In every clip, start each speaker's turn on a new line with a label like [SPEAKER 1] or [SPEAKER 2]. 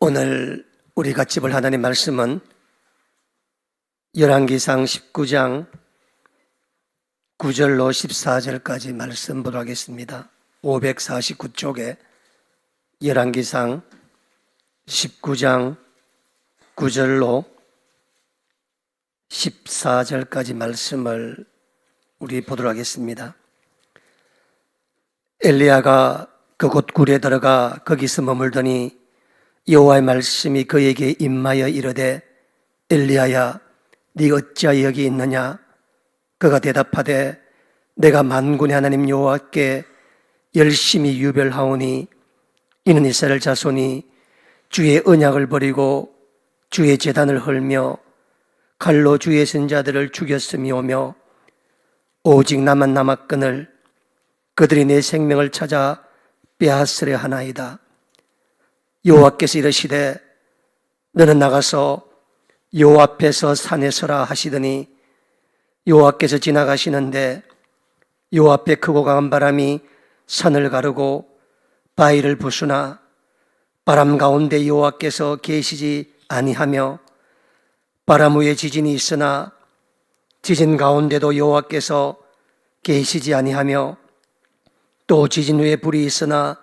[SPEAKER 1] 오늘 우리 같이 볼 하나님 말씀은 열왕기상 19장 9절로 14절까지 말씀 보도록 하겠습니다. 549쪽에 열왕기상 19장 9절로 14절까지 말씀을 우리 보도록 하겠습니다. 엘리야가 그곳 굴에 들어가 거기서 머물더니 여호와의 말씀이 그에게 임하여 이르되 엘리야야 네가 어찌하여 여기 있느냐? 그가 대답하되 내가 만군의 하나님 여호와께 열심히 유별하오니 이는 이스라엘 자손이 주의 언약을 버리고 주의 제단을 헐며 칼로 주의 선자들을 죽였음이오며 오직 나만 남았거늘 그들이 내 생명을 찾아 빼앗으려 하나이다. 여호와께서 이르시되 너는 나가서 여호와 앞에서 산에 서라 하시더니 여호와께서 지나가시는데 여호와 앞에 크고 강한 바람이 산을 가르고 바위를 부수나 바람 가운데 여호와께서 계시지 아니하며 바람 위에 지진이 있으나 지진 가운데도 여호와께서 계시지 아니하며 또 지진 위에 불이 있으나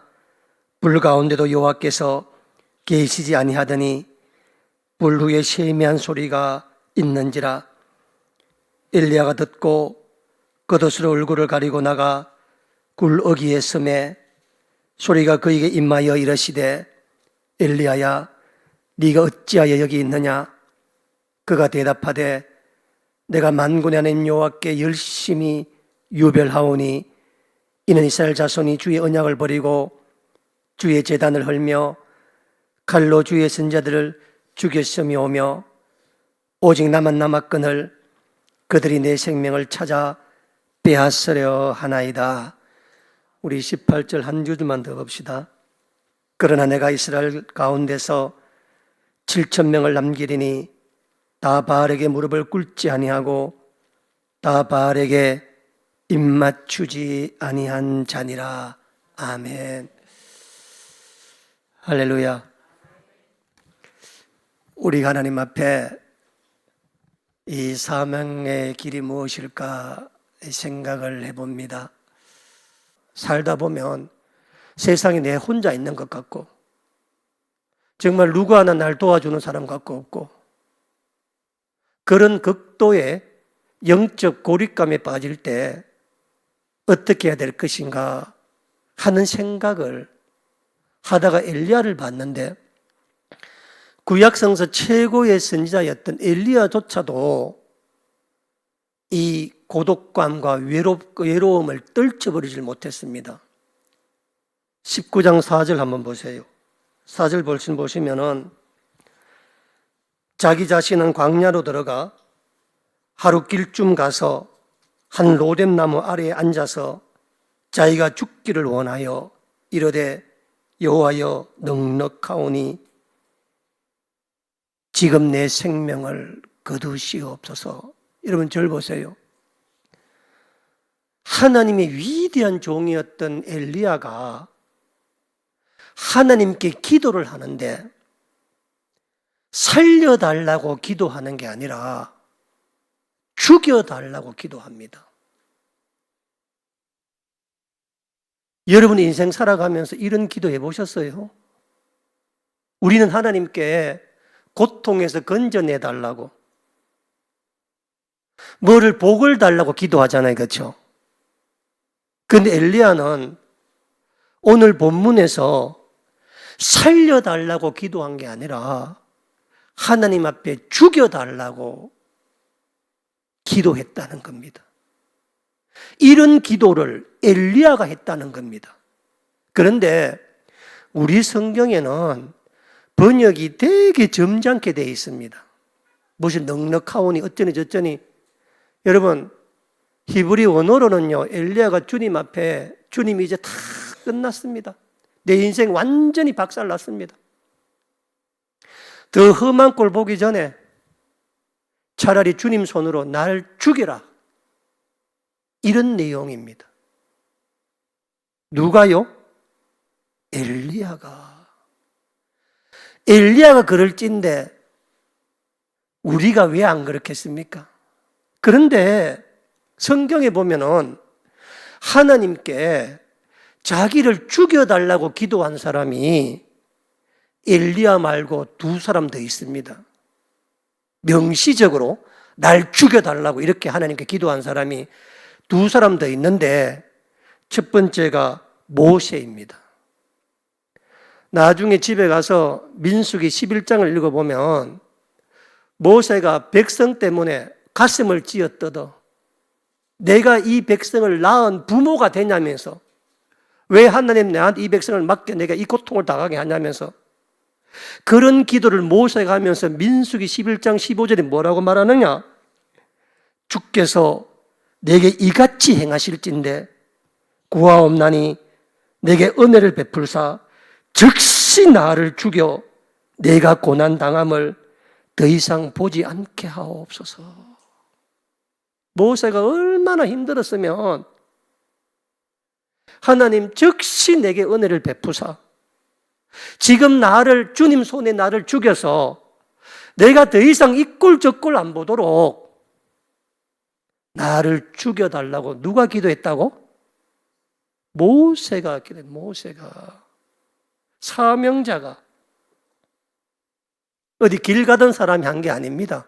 [SPEAKER 1] 불 가운데도 여호와께서 계시지 아니하더니 불 후에 세미한 소리가 있는지라. 엘리야가 듣고 겉옷으로 얼굴을 가리고 나가 굴 어귀에 서매 소리가 그에게 임하여 이르시되 엘리야야 네가 어찌하여 여기 있느냐? 그가 대답하되 내가 만군의 하나님 여호와께 열심히 유별하오니 이는 이스라엘 자손이 주의 언약을 버리고 주의 제단을 헐며 칼로 주의 선자들을 죽였음이오며 오직 나만 남았거늘 그들이 내 생명을 찾아 빼앗으려 하나이다. 우리 18절 한 줄만 더 봅시다. 그러나 내가 이스라엘 가운데서 7,000명을 남기리니 다 바알에게 무릎을 꿇지 아니하고 다 바알에게 입맞추지 아니한 자니라. 아멘. 할렐루야. 우리 하나님 앞에 이 사명의 길이 무엇일까 생각을 해봅니다. 살다 보면 세상에 내 혼자 있는 것 같고 정말 누구 하나 날 도와주는 사람 같고 없고 그런 극도의 영적 고립감에 빠질 때 어떻게 해야 될 것인가 하는 생각을 하다가 엘리야를 봤는데 구약성서 최고의 선지자였던 엘리야조차도 이 고독감과 외로움을 떨쳐버리질 못했습니다. 19장 4절 한번 보세요. 4절 보시면은 자기 자신은 광야로 들어가 하루 길쯤 가서 한 로뎀나무 아래에 앉아서 자기가 죽기를 원하여 이르되 여호와여 넉넉하오니 지금 내 생명을 거두시옵소서. 여러분 절 보세요. 하나님의 위대한 종이었던 엘리야가 하나님께 기도를 하는데 살려달라고 기도하는 게 아니라 죽여달라고 기도합니다. 여러분 인생 살아가면서 이런 기도 해보셨어요? 우리는 하나님께 고통에서 건져내달라고 뭐를 복을 달라고 기도하잖아요. 그렇죠? 그런데 엘리야는 오늘 본문에서 살려달라고 기도한 게 아니라 하나님 앞에 죽여달라고 기도했다는 겁니다. 이런 기도를 엘리야가 했다는 겁니다. 그런데 우리 성경에는 번역이 되게 점잖게 되어 있습니다. 무슨 넉넉하오니 어쩌니 저쩌니. 여러분 히브리 원어로는요 엘리야가 주님 앞에 주님이 이제 다 끝났습니다. 내 인생 완전히 박살났습니다. 더 험한 꼴 보기 전에 차라리 주님 손으로 날 죽여라. 이런 내용입니다. 누가요? 엘리야가 엘리야가 그럴진데 우리가 왜 안 그렇겠습니까? 그런데 성경에 보면은 하나님께 자기를 죽여달라고 기도한 사람이 엘리야 말고 두 사람 더 있습니다. 명시적으로 날 죽여달라고 이렇게 하나님께 기도한 사람이 두 사람 더 있는데 첫 번째가 모세입니다. 나중에 집에 가서 민수기 11장을 읽어보면 모세가 백성 때문에 가슴을 찧어뜯어 내가 이 백성을 낳은 부모가 되냐면서 왜 하나님 나한테 이 백성을 맡겨 내가 이 고통을 당하게 하냐면서 그런 기도를 모세가 하면서 민수기 11장 15절에 뭐라고 말하느냐? 주께서 내게 이같이 행하실진대 구하옵나니 내게 은혜를 베풀사 즉시 나를 죽여 내가 고난당함을 더 이상 보지 않게 하옵소서. 모세가 얼마나 힘들었으면 하나님 즉시 내게 은혜를 베푸사 지금 나를 주님 손에 나를 죽여서 내가 더 이상 이 꼴 저 꼴 안 보도록 나를 죽여달라고 누가 기도했다고? 모세가 기도했 모세가 사명자가 어디 길 가던 사람이 한 게 아닙니다.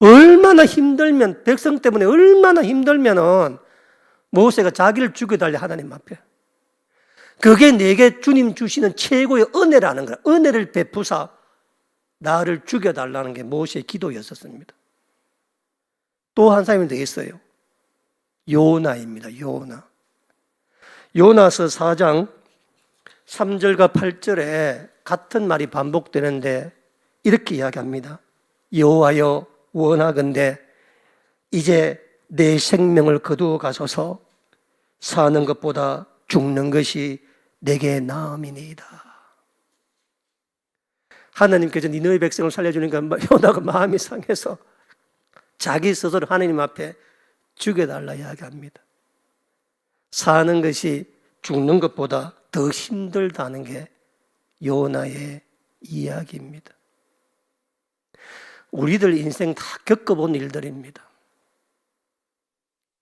[SPEAKER 1] 얼마나 힘들면 백성 때문에 얼마나 힘들면은 모세가 자기를 죽여달래 하나님 앞에 그게 내게 주님 주시는 최고의 은혜라는 거야. 은혜를 베푸사 나를 죽여달라는 게 모세의 기도였었습니다. 또 한 사람이 더 있어요. 요나입니다. 요나. 요나서 4장 3절과 8절에 같은 말이 반복되는데 이렇게 이야기합니다. 여호와여 원하건대 이제 내 생명을 거두어 가소서 사는 것보다 죽는 것이 내게 나음이니이다. 하나님께서 니느웨 백성을 살려주니까 요나가 마음이 상해서 자기 스스로 하나님 앞에 죽여달라 이야기합니다. 사는 것이 죽는 것보다 더 힘들다는 게 요나의 이야기입니다. 우리들 인생 다 겪어본 일들입니다.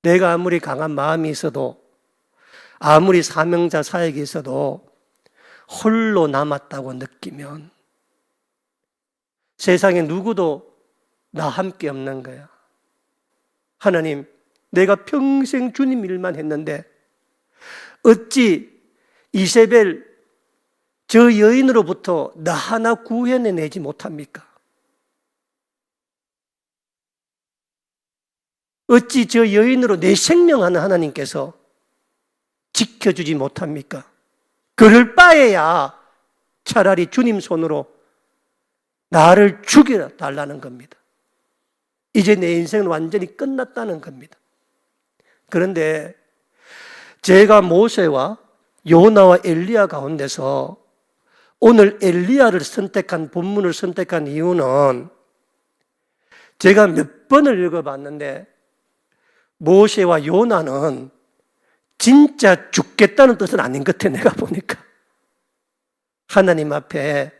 [SPEAKER 1] 내가 아무리 강한 마음이 있어도 아무리 사명자 사역이 있어도 홀로 남았다고 느끼면 세상에 누구도 나 함께 없는 거야. 하나님, 내가 평생 주님 일만 했는데 어찌 이세벨 저 여인으로부터 나 하나 구해내지 못합니까? 어찌 저 여인으로 내 생명하는 하나님께서 지켜주지 못합니까? 그럴 바에야 차라리 주님 손으로 나를 죽여달라는 겁니다. 이제 내 인생은 완전히 끝났다는 겁니다. 그런데 제가 모세와 요나와 엘리야 가운데서 오늘 엘리야를 선택한 본문을 선택한 이유는 제가 몇 번을 읽어봤는데 모세와 요나는 진짜 죽겠다는 뜻은 아닌 것 같아. 내가 보니까 하나님 앞에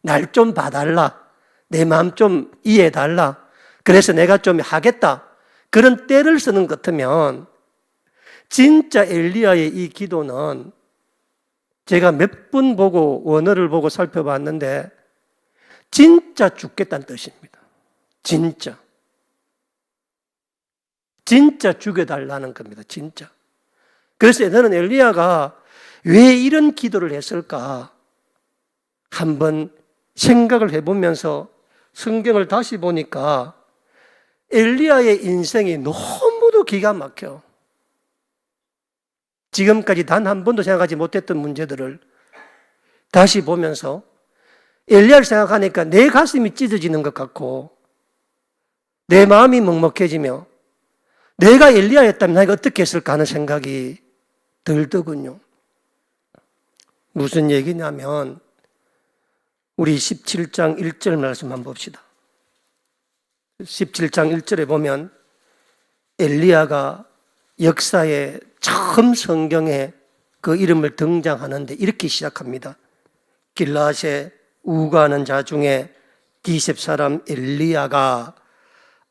[SPEAKER 1] 날 좀 봐달라, 내 마음 좀 이해해달라, 그래서 내가 좀 하겠다, 그런 때를 쓰는 것 같으면 진짜 엘리야의 이 기도는 제가 몇 번 보고 원어를 보고 살펴봤는데 진짜 죽겠다는 뜻입니다. 진짜 죽여달라는 겁니다. 진짜. 그래서 저는 엘리야가 왜 이런 기도를 했을까 한번 생각을 해보면서 성경을 다시 보니까 엘리야의 인생이 너무도 기가 막혀. 지금까지 단 한 번도 생각하지 못했던 문제들을 다시 보면서 엘리야를 생각하니까 내 가슴이 찢어지는 것 같고 내 마음이 먹먹해지며 내가 엘리야였다면 내가 어떻게 했을까 하는 생각이 들더군요. 무슨 얘기냐면 우리 17장 1절 말씀 한번 봅시다. 17장 1절에 보면 엘리야가 역사에 처음 성경에 그 이름을 등장하는데 이렇게 시작합니다. 길라앗에 우거하는 자 중에 디셉 사람 엘리야가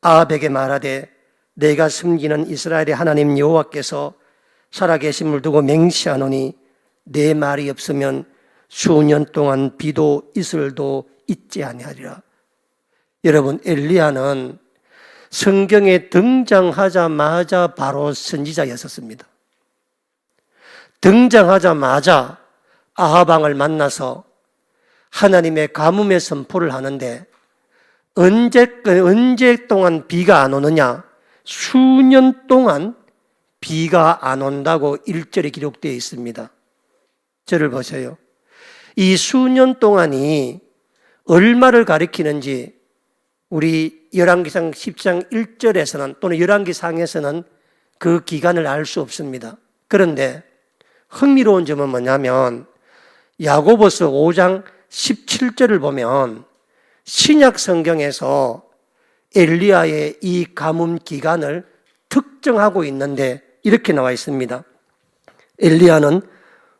[SPEAKER 1] 아합에게 말하되 내가 섬기는 이스라엘의 하나님 여호와께서 살아계심을 두고 맹세하노니 내 말이 없으면 수년 동안 비도 이슬도 있지 아니하리라. 여러분, 엘리야는 성경에 등장하자마자 바로 선지자였었습니다. 등장하자마자 아합 왕을 만나서 하나님의 가뭄의 선포를 하는데 언제 동안 비가 안 오느냐? 수년 동안 비가 안 온다고 1절에 기록되어 있습니다. 저를 보세요. 이 수년 동안이 얼마를 가리키는지 우리 열왕기상 10장 1절에서는 또는 열왕기상에서는 그 기간을 알 수 없습니다. 그런데 흥미로운 점은 뭐냐면 야고보서 5장 17절을 보면 신약 성경에서 엘리야의 이 가뭄 기간을 특정하고 있는데 이렇게 나와 있습니다. 엘리야는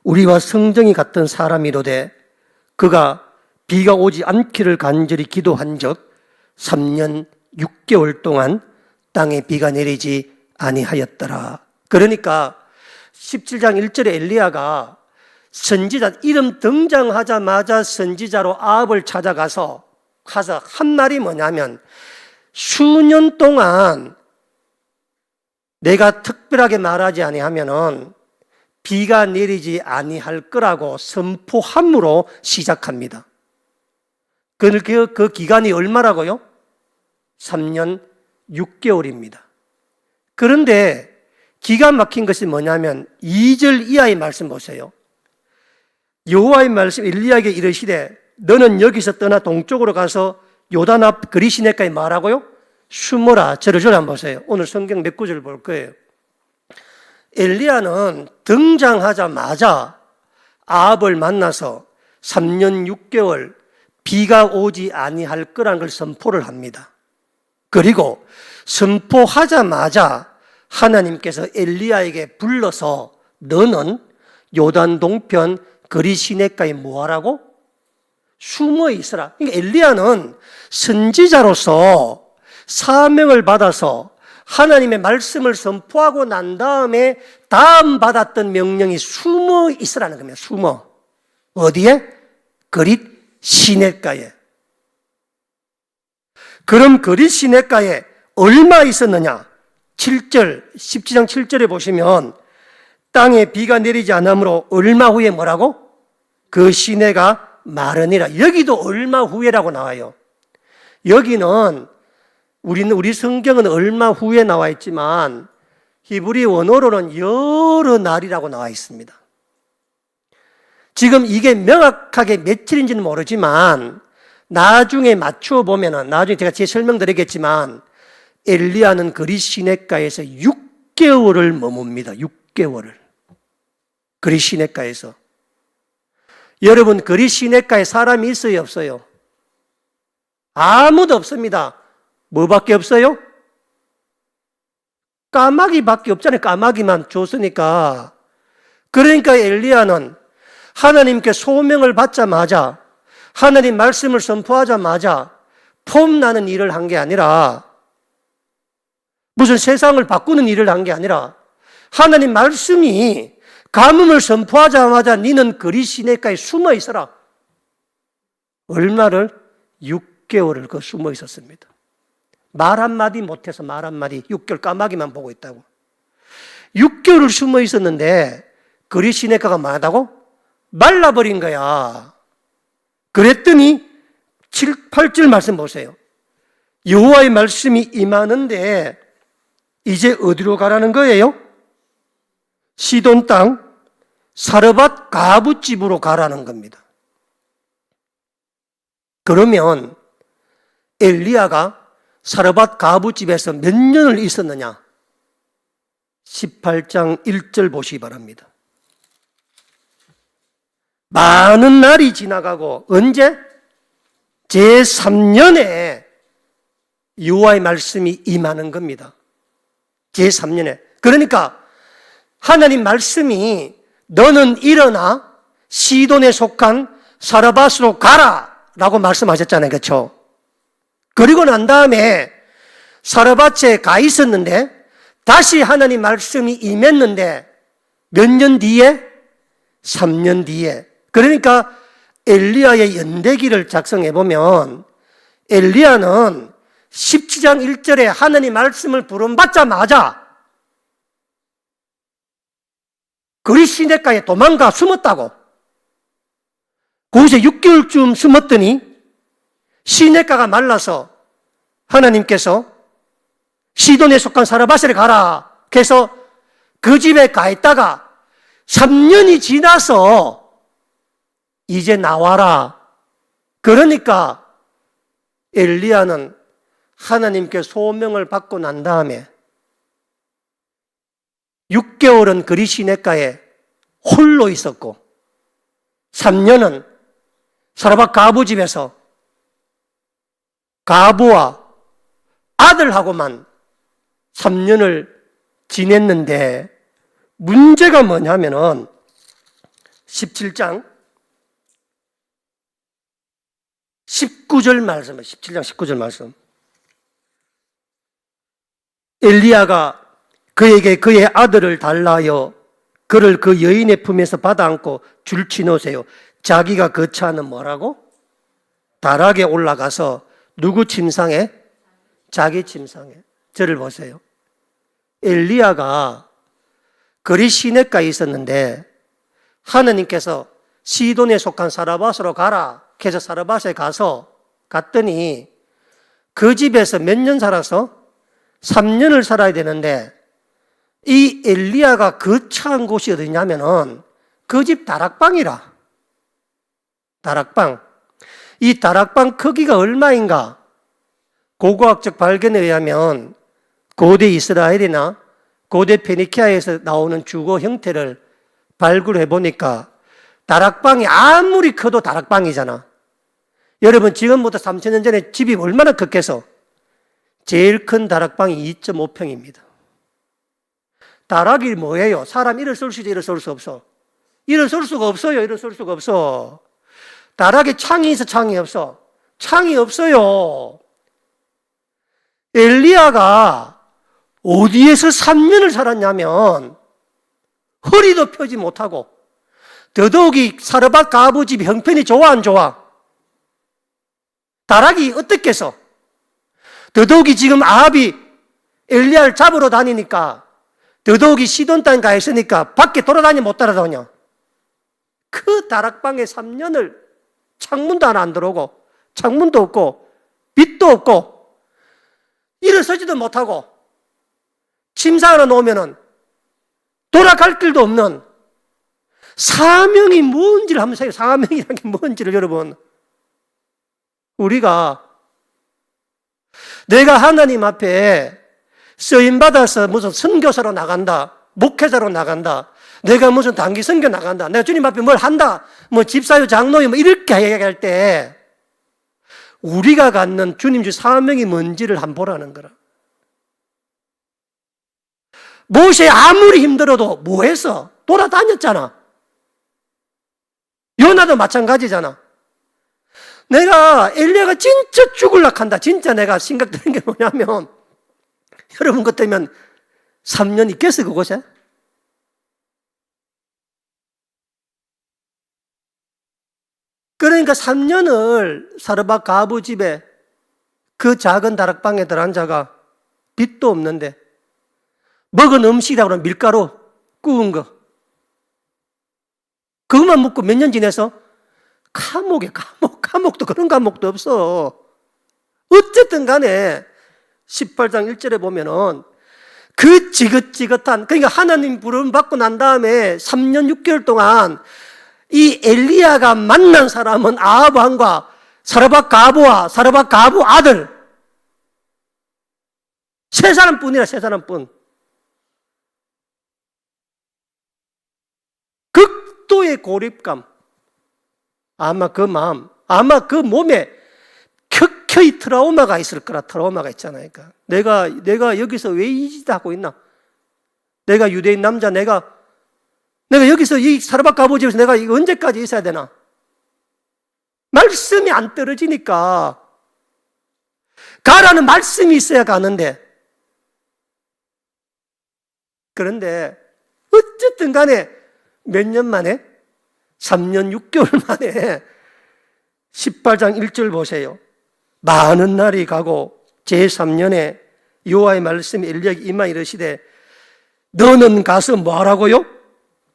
[SPEAKER 1] 우리와 성정이 같은 사람이로되 그가 비가 오지 않기를 간절히 기도한 적 3년 6개월 동안 땅에 비가 내리지 아니하였더라. 그러니까 17장 1절에 엘리야가 선지자 이름 등장하자마자 선지자로 아합을 찾아가서 한 말이 뭐냐면 수년 동안 내가 특별하게 말하지 아니하면은 비가 내리지 아니할 거라고 선포함으로 시작합니다. 그 기간이 얼마라고요? 3년 6개월입니다. 그런데 기가 막힌 것이 뭐냐면 2절 이하의 말씀 보세요. 여호와의 말씀 엘리야에게 이르시되 너는 여기서 떠나 동쪽으로 가서 요단 앞 그리시네까지 말하고요. 숨어라. 저를 한번 보세요. 오늘 성경 몇 구절을 볼 거예요. 엘리야는 등장하자마자 아합을 만나서 3년 6개월 비가 오지 아니할 거라는 걸 선포를 합니다. 그리고 선포하자마자 하나님께서 엘리야에게 불러서 너는 요단 동편 그리시네가에 뭐하라고? 숨어 있으라. 그러니까 엘리야는 선지자로서 사명을 받아서 하나님의 말씀을 선포하고 난 다음에 다음 받았던 명령이 숨어 있으라는 겁니다. 숨어. 어디에? 그릿 시냇가에. 그럼 그릿 시냇가에 얼마 있었느냐? 7절, 17장 7절에 보시면 땅에 비가 내리지 않으므로 얼마 후에 뭐라고? 그 시내가 마르니라. 여기도 얼마 후에라고 나와요. 여기는 우리 성경은 얼마 후에 나와 있지만 히브리 원어로는 여러 날이라고 나와 있습니다. 지금 이게 명확하게 며칠인지는 모르지만 나중에 맞추어 보면은 나중에 제가 제 설명드리겠지만 엘리야는 그릿 시냇가에서 6개월을 머뭅니다. 6개월을. 그릿 시냇가에서. 여러분, 그릿 시냇가에 사람이 있어요, 없어요? 아무도 없습니다. 뭐밖에 없어요? 까마귀밖에 없잖아요. 까마귀만 줬으니까. 그러니까 엘리야는 하나님께 소명을 받자마자 하나님 말씀을 선포하자마자 폼나는 일을 한 게 아니라 무슨 세상을 바꾸는 일을 한 게 아니라 하나님 말씀이 가뭄을 선포하자마자 니는 그릿 시냇가에 숨어 있어라. 얼마를? 6개월을 그 숨어 있었습니다. 말 한마디 못해서 말 한마디 6개월 까마귀만 보고 있다고. 6개월을 숨어 있었는데 그릿 시냇가가 뭐하다고? 말라버린 거야. 그랬더니 7, 8절 말씀 보세요. 여호와의 말씀이 임하는데 이제 어디로 가라는 거예요? 시돈 땅 사르밧 가부 집으로 가라는 겁니다. 그러면 엘리야가 사르밧 가부 집에서 몇 년을 있었느냐? 18장 1절 보시기 바랍니다. 많은 날이 지나가고 언제? 제3년에 여호와의 말씀이 임하는 겁니다. 제3년에. 그러니까 하나님 말씀이 너는 일어나 시돈에 속한 사르밧으로 가라 라고 말씀하셨잖아요. 그렇죠? 그리고 난 다음에 사르밧에 가 있었는데 다시 하나님 말씀이 임했는데 몇 년 뒤에? 3년 뒤에. 그러니까 엘리야의 연대기를 작성해 보면 엘리야는 17장 1절에 하나님 말씀을 부름받자마자 그리 시내가에 도망가 숨었다고. 거기서 6개월쯤 숨었더니 시내가가 말라서 하나님께서 시돈에 속한 사르밧에 가라 해서 그 집에 가 있다가 3년이 지나서 이제 나와라. 그러니까 엘리야는 하나님께 소명을 받고 난 다음에 6개월은 그리 시내가에 홀로 있었고 3년은 사르밧 가부 집에서 가부와 아들하고만 3년을 지냈는데 문제가 뭐냐면은 17장 19절 말씀, 17장 19절 말씀. 엘리야가 그에게 그의 아들을 달라하여 그를 그 여인의 품에서 받아안고 줄치 놓으세요. 자기가 그 차는 뭐라고? 다락에 올라가서 누구 침상에? 자기 침상에. 저를 보세요. 엘리야가 그리 시내가에 있었는데 하나님께서 시돈에 속한 사르밧으로 가라 해서 사르밧에 갔더니 그 집에서 몇 년 살아서 3년을 살아야 되는데 이 엘리야가 거처한 곳이 어디냐면은 그 집 다락방이라. 다락방. 이 다락방 크기가 얼마인가? 고고학적 발견에 의하면 고대 이스라엘이나 고대 페니키아에서 나오는 주거 형태를 발굴해 보니까 다락방이 아무리 커도 다락방이잖아. 여러분 지금부터 3,000년 전에 집이 얼마나 컸겠어? 제일 큰 다락방이 2.5평입니다. 다락이 뭐예요? 사람 일어설 수 있어, 일어설 수 없어? 일어설 수가 없어요. 일어설 수가 없어. 다락에 창이 있어, 창이 없어? 창이 없어요. 엘리야가 어디에서 3년을 살았냐면 허리도 펴지 못하고 더더욱이 사르밧 가부 집 형편이 좋아 안 좋아? 다락이 어떻겠어? 더더욱이 지금 아합이 엘리야를 잡으러 다니니까 더더욱이 시돈 땅에 가 있으니까 밖에 돌아다니 못 따라다녀. 그 다락방에 3년을 창문도 하나 안 들어오고 창문도 없고 빛도 없고 일어서지도 못하고 침상 하나 놓으면은 돌아갈 길도 없는 사명이 뭔지를 한번 생각해요. 사명이라는 게 뭔지를 여러분. 우리가 내가 하나님 앞에 쓰임받아서 무슨 선교사로 나간다, 목회자로 나간다, 내가 무슨 단기 선교 나간다, 내가 주님 앞에 뭘 한다, 뭐 집사요, 장로요, 뭐 이렇게 얘기할 때 우리가 갖는 주님 주 사명이 뭔지를 한번 보라는 거라. 모세 아무리 힘들어도 뭐 했어? 돌아다녔잖아. 요나도 마찬가지잖아. 내가 엘리야가 진짜 죽을라 한다. 진짜 내가 생각드는 게 뭐냐면 여러분 같으면 3년 있겠어 그곳에? 그러니까 3년을 사르밧 가부 집에 그 작은 다락방에 들어앉아가 빛도 없는데 먹은 음식이라고 하면 밀가루 구운 거 그것만 먹고 몇 년 지내서 감옥도 그런 감옥도 없어. 어쨌든 간에 18장 1절에 보면은 그 지긋지긋한, 그러니까 하나님 부름 받고 난 다음에 3년 6개월 동안 이 엘리야가 만난 사람은 아합 왕과 사르밧 가부와 사르밧 가부 아들 세 사람뿐이라. 세 사람뿐. 극도의 고립감. 아마 그 마음, 아마 그 몸에 켜켜이 트라우마가 있을 거라. 트라우마가 있잖아요. 그러니까 내가 여기서 왜 이 짓 하고 있나? 내가 유대인 남자, 내가 내가 여기서 이 사르밧 가보집에서 내가 이거 언제까지 있어야 되나? 말씀이 안 떨어지니까. 가라는 말씀이 있어야 가는데. 그런데 어쨌든 간에 몇 년 만에? 3년 6개월 만에 18장 1절 보세요. 많은 날이 가고 제3년에 여호와의 말씀이 엘리야에게 임하 이르시되 너는 가서 뭐 하라고요?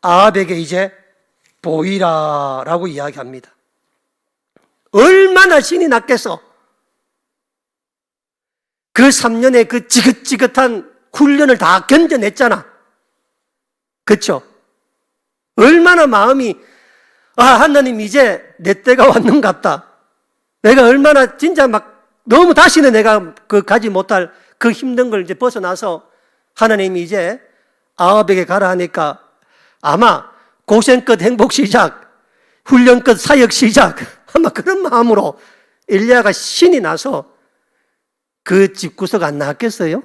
[SPEAKER 1] 아합에게 이제 보이라 라고 이야기합니다. 얼마나 신이 났겠어. 그 3년의 그 지긋지긋한 훈련을 다 견뎌냈잖아. 그렇죠? 얼마나 마음이 하나님 이제 내 때가 왔는 것 같다. 내가 얼마나 진짜 막 너무 다시는 내가 그 가지 못할 그 힘든 걸 이제 벗어나서 하나님이 이제 아합에게 가라 하니까 아마 고생 끝 행복 시작, 훈련 끝 사역 시작, 아마 그런 마음으로 엘리야가 신이 나서 그 집구석 안 나왔겠어요?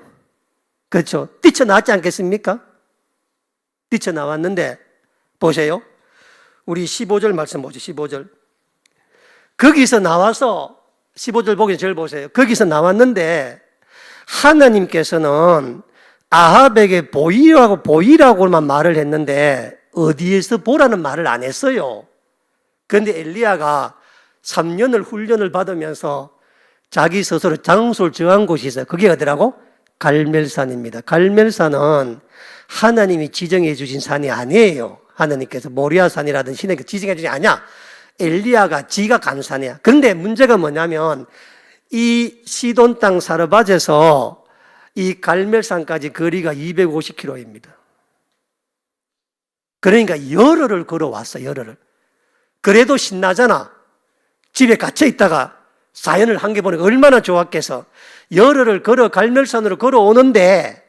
[SPEAKER 1] 그렇죠? 뛰쳐나왔지 않겠습니까? 뛰쳐나왔는데 보세요. 우리 15절 말씀 보죠. 15절. 거기서 나와서 15절 보기 전에 보세요. 거기서 나왔는데 하나님께서는 아합에게 보이라고만 말을 했는데 어디에서 보라는 말을 안 했어요. 그런데 엘리야가 3년을 훈련을 받으면서 자기 스스로 장소를 정한 곳이 있어요. 그게 어디라고? 갈멜산입니다. 갈멜산은 하나님이 지정해 주신 산이 아니에요. 하나님께서 모리아산이라든 신에게 지정해 주신 게 아니야. 엘리야가 지가 간 산이야. 그런데 문제가 뭐냐면 이 시돈 땅 사르밧에서 이 갈멜산까지 거리가 250km입니다. 그러니까 열흘을 걸어왔어. 열흘을. 그래도 신나잖아. 집에 갇혀 있다가 사연을 한 개 보니까 얼마나 좋았겠어. 열흘을 걸어 갈멜산으로 걸어오는데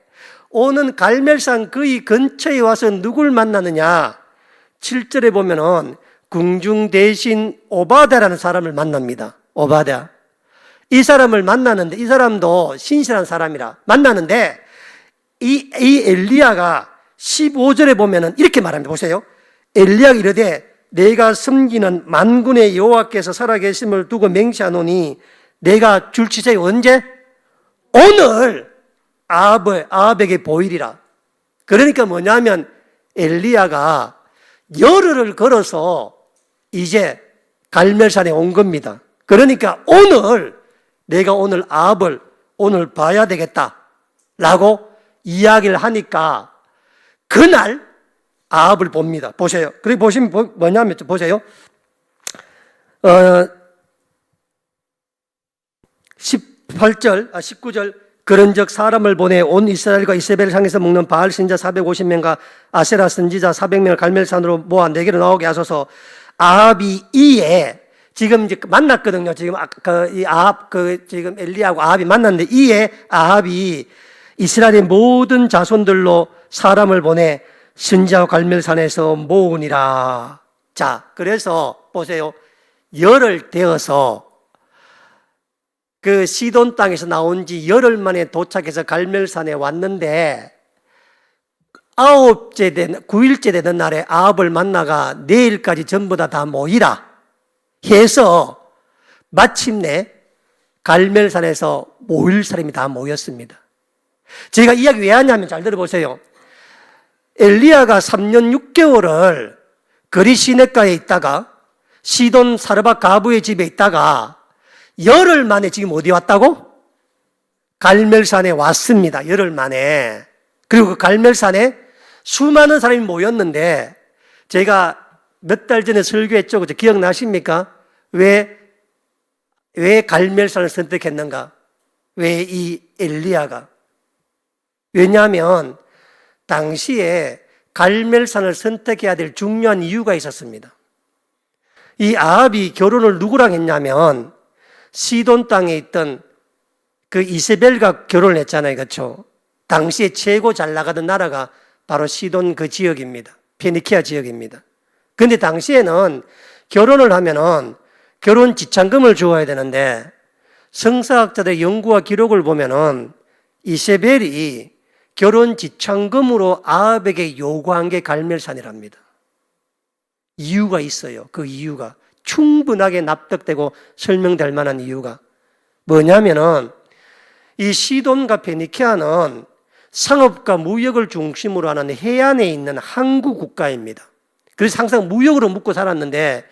[SPEAKER 1] 오는 갈멜산 거의 근처에 와서 누굴 만나느냐. 7절에 보면은 궁중 대신 오바댜라는 사람을 만납니다. 오바댜. 이 사람을 만나는데 이 사람도 신실한 사람이라 만나는데 이 엘리야가 15절에 보면은 이렇게 말합니다. 보세요. 엘리야가 이르되 내가 섬기는 만군의 여호와께서 살아계심을 두고 맹세하노니 내가 줄 치세요. 언제? 오늘 아합에게 보이리라. 그러니까 뭐냐면 엘리야가 열흘을 걸어서 이제 갈멜산에 온 겁니다. 그러니까 오늘 내가 오늘 아합을 오늘 봐야 되겠다라고 이야기를 하니까 그날 아합을 봅니다. 보세요. 그리고 보시면 뭐냐면 보세요. 19절 그런즉 사람을 보내 온 이스라엘과 이세벨을 향해서 먹는 바알 신자 450명과 아세라 선지자 400명을 갈멜산으로 모아 내게로 나오게 하소서. 아합이 이에 지금 이제 만났거든요. 지금 지금 엘리야하고 아합이 만났는데 이에 아합이 이스라엘의 모든 자손들로 사람을 보내 선지자와 갈멜산에서 모으니라. 자, 그래서 보세요. 열흘 되어서 그 시돈 땅에서 나온 지 열흘 만에 도착해서 갈멜산에 왔는데 9일째 되는 날에 아합을 만나가 내일까지 전부 다 모이라 해서 마침내 갈멜산에서 모일 사람이 다 모였습니다. 제가 이야기 왜 하냐면 잘 들어보세요. 엘리야가 3년 6개월을 거리 시내가에 있다가 시돈 사르밧 가부의 집에 있다가 열흘 만에 지금 어디 왔다고? 갈멜산에 왔습니다. 열흘 만에. 그리고 그 갈멜산에 수많은 사람이 모였는데 제가 몇 달 전에 설교했죠. 그죠? 기억나십니까? 왜 갈멜산을 선택했는가? 왜 이 엘리야가? 왜냐하면 당시에 갈멜산을 선택해야 될 중요한 이유가 있었습니다. 이 아합이 결혼을 누구랑 했냐면 시돈 땅에 있던 그 이세벨과 결혼을 했잖아요. 그렇죠? 당시에 최고 잘 나가던 나라가 바로 시돈 그 지역입니다. 페니키아 지역입니다. 그런데 당시에는 결혼을 하면은 결혼 지참금을 주어야 되는데 성사학자들의 연구와 기록을 보면은 이세벨이 결혼 지참금으로 아합에게 요구한 게 갈멜산이랍니다. 이유가 있어요. 그 이유가 충분하게 납득되고 설명될 만한 이유가 뭐냐면은 이 시돈과 페니키아는 상업과 무역을 중심으로 하는 해안에 있는 항구 국가입니다. 그래서 항상 무역으로 묵고 살았는데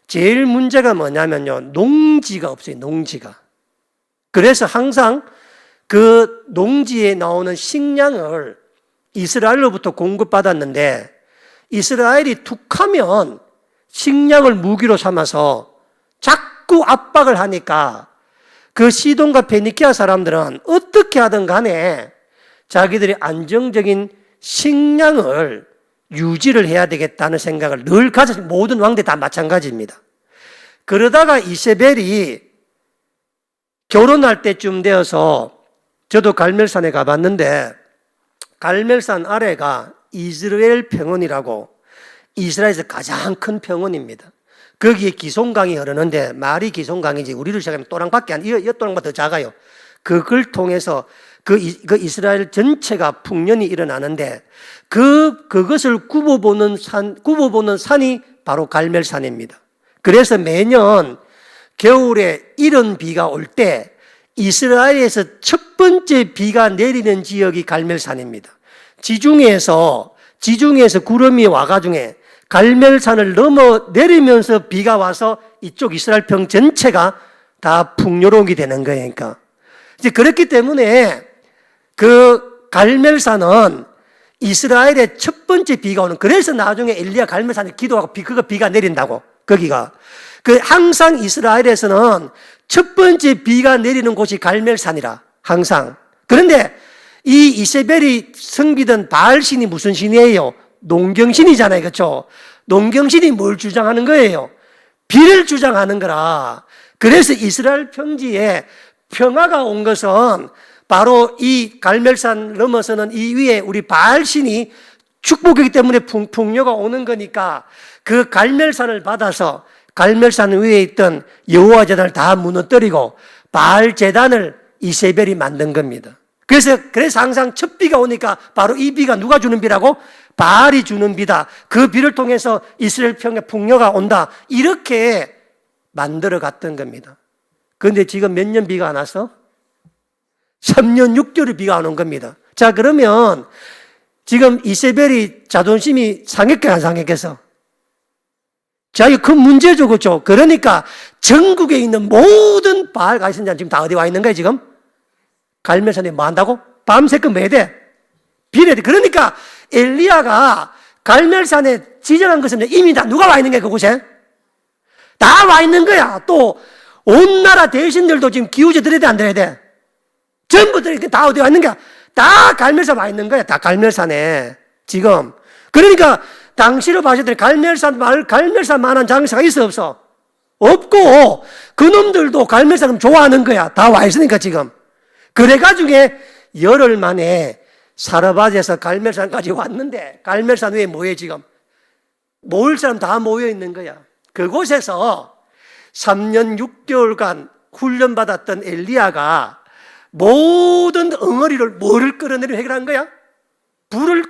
[SPEAKER 1] 제일 문제가 뭐냐면요, 농지가 없어요. 농지가. 그래서 항상 그 농지에 나오는 식량을 이스라엘로부터 공급받았는데 이스라엘이 툭하면 식량을 무기로 삼아서 자꾸 압박을 하니까 그 시돈과 페니키아 사람들은 어떻게 하든 간에 자기들이 안정적인 식량을 유지를 해야 되겠다는 생각을 늘 가졌어요. 모든 왕들 다 마찬가지입니다. 그러다가 이세벨이 결혼할 때쯤 되어서 저도 갈멜산에 가봤는데 갈멜산 아래가 이스라엘 평원이라고 이스라엘에서 가장 큰 평원입니다. 거기에 기송강이 흐르는데 말이 기송강이지 우리를 시작하면 또랑밖에 안, 이 또랑보다 더 작아요. 그걸 통해서 그 이스라엘 전체가 풍년이 일어나는데 그것을 굽어보는 산이 바로 갈멜산입니다. 그래서 매년 겨울에 이런 비가 올 때 이스라엘에서 첫 번째 비가 내리는 지역이 갈멜산입니다. 지중해에서 구름이 와가지고 갈멜산을 넘어 내리면서 비가 와서 이쪽 이스라엘 평 전체가 다 풍요로움이 되는 거예요. 그러니까 이제 그렇기 때문에 그 갈멜산은 이스라엘의 첫 번째 비가 오는, 그래서 나중에 엘리야 갈멜산에 기도하고 비가 내린다고. 거기가 항상 이스라엘에서는 첫 번째 비가 내리는 곳이 갈멜산이라 항상. 그런데 이 이세벨이 섬기던 바알신이 무슨 신이에요? 농경신이잖아요. 그렇죠? 농경신이 뭘 주장하는 거예요? 비를 주장하는 거라. 그래서 이스라엘 평지에 평화가 온 것은 바로 이 갈멜산 넘어서는 이 위에 우리 바알신이 축복이기 때문에 풍요가 오는 거니까 그 갈멜산을 받아서 갈멜산 위에 있던 여호와 제단을 다 무너뜨리고 바알 제단을 이세벨이 만든 겁니다. 그래서 항상 첫 비가 오니까 바로 이 비가 누가 주는 비라고? 바알이 주는 비다. 그 비를 통해서 이스라엘 평에 풍요가 온다. 이렇게 만들어 갔던 겁니다. 그런데 지금 몇 년 비가 안 왔어? 3년 6개월의 비가 안 온 겁니다. 자, 그러면 지금 이세벨이 자존심이 상했게 안 상했겠어? 자, 이거 큰 문제죠, 그렇죠? 그러니까 전국에 있는 모든 바알 가이선자는 지금 다 어디 와 있는 거예요, 지금? 갈멜산에 뭐 한다고? 밤새껏 뭐 해야 돼? 비례야 돼. 그러니까 엘리야가 갈멜산에 지정한 것은 이미 다 누가 와 있는 거야, 그곳에? 다 와 있는 거야. 또 온 나라 대신들도 지금 기우제 들어야 돼, 안 들어야 돼? 전부 다 어디 와 있는 거야? 다 갈멜산 와 있는 거야. 다 갈멜산에 지금. 그러니까 당시로 봐서들 갈멜산만한 장사가 있어 없어? 없고 그놈들도 갈멜산 좋아하는 거야. 다 와 있으니까 지금. 그래가지고 열흘 만에 사르밧에서 갈멜산까지 왔는데 갈멜산 위에 뭐해 지금? 모일 사람 다 모여 있는 거야. 그곳에서 3년 6개월간 훈련받았던 엘리야가 모든 엉어리를 뭐를 끌어내려 해결한 거야? 불을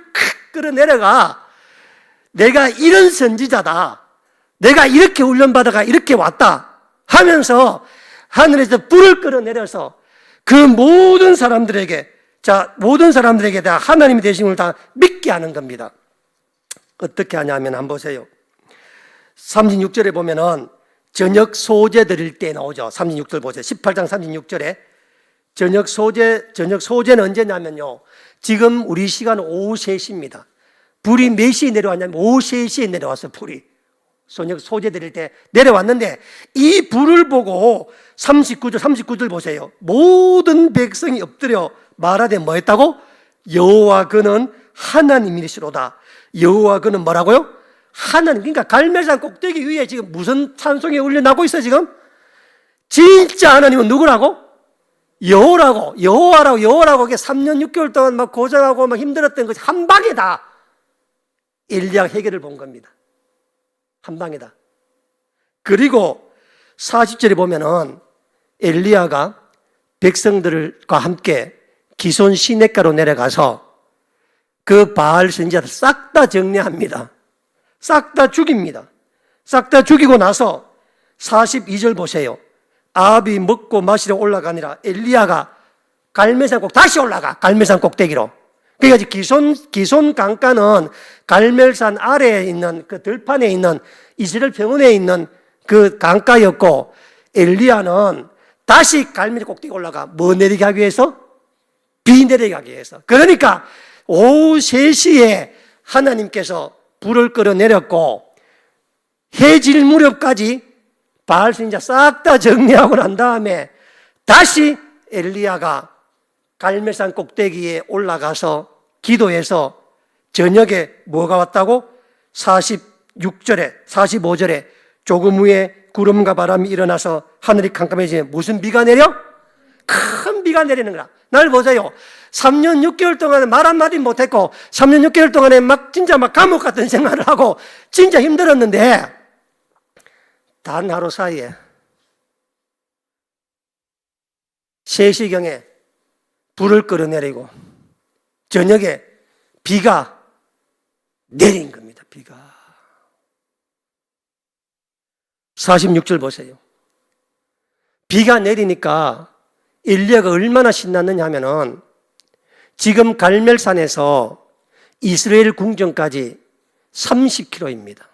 [SPEAKER 1] 끌어내려가 내가 이런 선지자다. 내가 이렇게 훈련받아가 이렇게 왔다 하면서 하늘에서 불을 끌어내려서 그 모든 사람들에게 다 하나님이 되신 걸 다 믿게 하는 겁니다. 어떻게 하냐면 한번 보세요. 36절에 보면은 저녁 소제 드릴 때 나오죠. 36절 보세요. 18장 36절에 저녁 소제는 언제냐면요. 지금 우리 시간은 오후 3시입니다. 불이 몇 시에 내려왔냐면 오후 3시에 내려왔어요. 불이. 저녁 소제 드릴 때 내려왔는데 이 불을 보고 39절 보세요. 모든 백성이 엎드려 말하되 뭐 했다고? 여호와 그는 하나님이시로다. 여호와 그는 뭐라고요? 하나님. 그러니까 갈멜산 꼭대기 위에 지금 무슨 찬송이 울려나고 있어 지금? 진짜 하나님은 누구라고? 여호와라고 3년 6개월 동안 막 고생하고 막 힘들었던 것이 한 방에 다 엘리야가 해결을 본 겁니다. 한 방에다. 그리고 40절에 보면은 엘리야가 백성들과 함께 기손 시냇가로 내려가서 그 바알 선지자들 싹 다 정리합니다. 싹 다 죽입니다. 싹 다 죽이고 나서 42절 보세요. 아합이 먹고 마시러 올라가니라 엘리야가 갈멜산 꼭 다시 올라가. 갈멜산 꼭대기로. 그러니까 기손 강가는 갈멜산 아래에 있는 그 들판에 있는 이스라엘 병원에 있는 그 강가였고, 엘리야는 다시 갈멜 꼭대기 올라가. 뭐 내리게 하기 위해서? 비 내리게 하기 위해서. 그러니까 오후 3시에 하나님께서 불을 끌어내렸고, 해질 무렵까지 바알 선지자 싹 다 정리하고 난 다음에 다시 엘리야가 갈멜산 꼭대기에 올라가서 기도해서 저녁에 뭐가 왔다고? 46절에 45절에 조금 후에 구름과 바람이 일어나서 하늘이 캄캄해지면 무슨 비가 내려? 큰 비가 내리는 거야. 날 보세요. 3년 6개월 동안에 말 한마디 못했고 3년 6개월 동안에 진짜 감옥 같은 생활을 하고 진짜 힘들었는데 단 하루 사이에 3시경에 불을 끌어내리고 저녁에 비가 내린 겁니다. 비가. 46절 보세요. 비가 내리니까 엘리야가 얼마나 신났느냐 하면은 지금 갈멜산에서 이스라엘 궁전까지 30km입니다.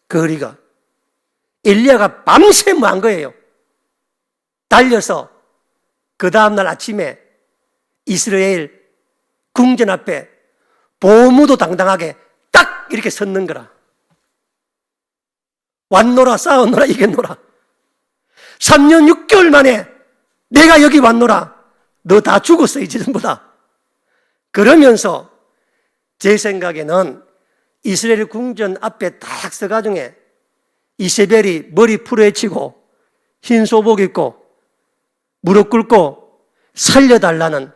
[SPEAKER 1] 거리가. 엘리야가 밤새 뭐 한 거예요. 달려서 그 다음날 아침에 이스라엘 궁전 앞에 보무도 당당하게 딱 이렇게 섰는 거라. 왔노라 싸웠노라 이겼노라. 3년 6개월 만에 내가 여기 왔노라. 너 다 죽었어 이제 전부 다. 그러면서 제 생각에는 이스라엘 궁전 앞에 딱 서가지고 이세벨이 머리 풀어헤치고 흰 소복 입고 무릎 꿇고 살려달라는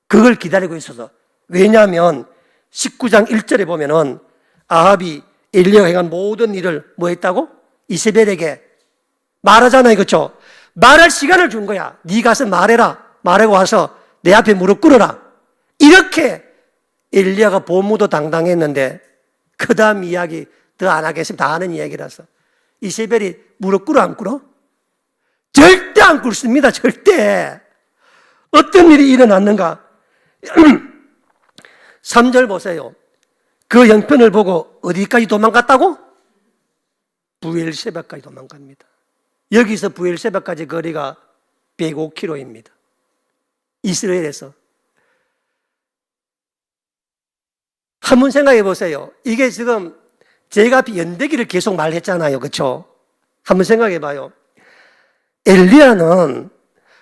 [SPEAKER 1] 그걸 기다리고 있어서. 왜냐하면 19장 1절에 보면은 아합이 엘리야가 행한 모든 일을 뭐 했다고? 이세벨에게 말하잖아요. 그렇죠? 말할 시간을 준 거야. 네 가서 말해라. 말하고 와서 내 앞에 무릎 꿇어라. 이렇게 엘리야가 보무도 당당했는데 그 다음 이야기 더 안 하겠습니다. 다 아는 이야기라서. 이세벨이 무릎 꿇어 안 꿇어? 절대 안 꿇습니다. 절대. 어떤 일이 일어났는가? 3절 보세요. 그 형편을 보고 어디까지 도망갔다고? 부엘세바까지 도망갑니다. 여기서 부엘세바까지 거리가 105km입니다. 이스라엘에서. 한번 생각해 보세요. 이게 지금 제가 연대기를 계속 말했잖아요. 그렇죠? 한번 생각해 봐요. 엘리야는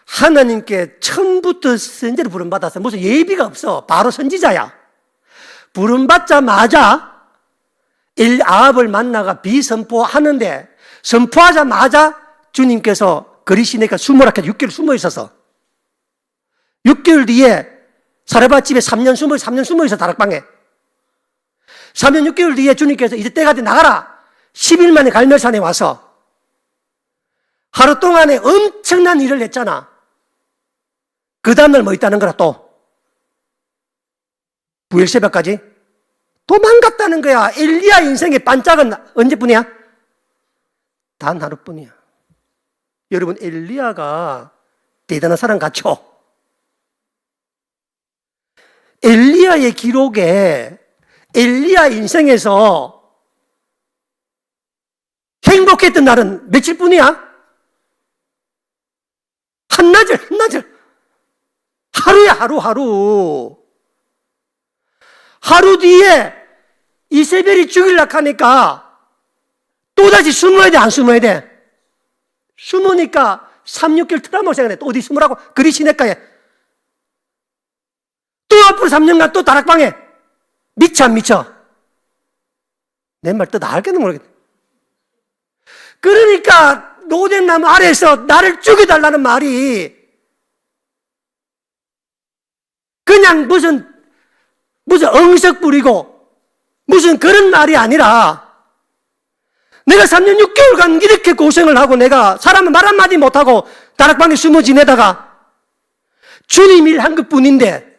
[SPEAKER 1] 하나님께 처음부터 선지를 부름받았어. 무슨 예비가 없어. 바로 선지자야. 부름받자마자 아합을 만나가 비선포하는데 선포하자마자 주님께서 그리시니까 숨으라 해서 6개월 숨어 있어서 6개월 뒤에 사레밧 집에 3년 숨어 있어 다락방에. 3년 6개월 뒤에 주님께서 이제 때가 돼 나가라. 10일 만에 갈멜산에 와서 하루 동안에 엄청난 일을 했잖아. 그 다음날 뭐 있다는 거라 또. 부엘세바까지 도망갔다는 거야. 엘리야 인생의 반짝은 언제뿐이야? 단 하루뿐이야. 여러분 엘리야가 대단한 사람 같죠? 엘리야의 기록에 엘리야 인생에서 행복했던 날은 며칠뿐이야? 한나절. 하루야, 하루. 하루 뒤에 이세벨이 죽이려고 하니까 또다시 숨어야 돼, 안 숨어야 돼? 숨으니까 3, 6개월 트라우마 생각해. 또 어디 숨으라고? 그리 시내가에. 또 앞으로 3년간 또 다락방에. 미쳐, 안 미쳐? 내 말 또 나알겠는 모르겠네. 그러니까 노den나무 아래에서 나를 죽여달라는 말이 그냥 무슨 엉석 부리고 무슨 그런 말이 아니라 내가 3년 6개월간 이렇게 고생을 하고 내가 사람은 말 한마디 못하고 다락방에 숨어 지내다가 주님 일 한 것뿐인데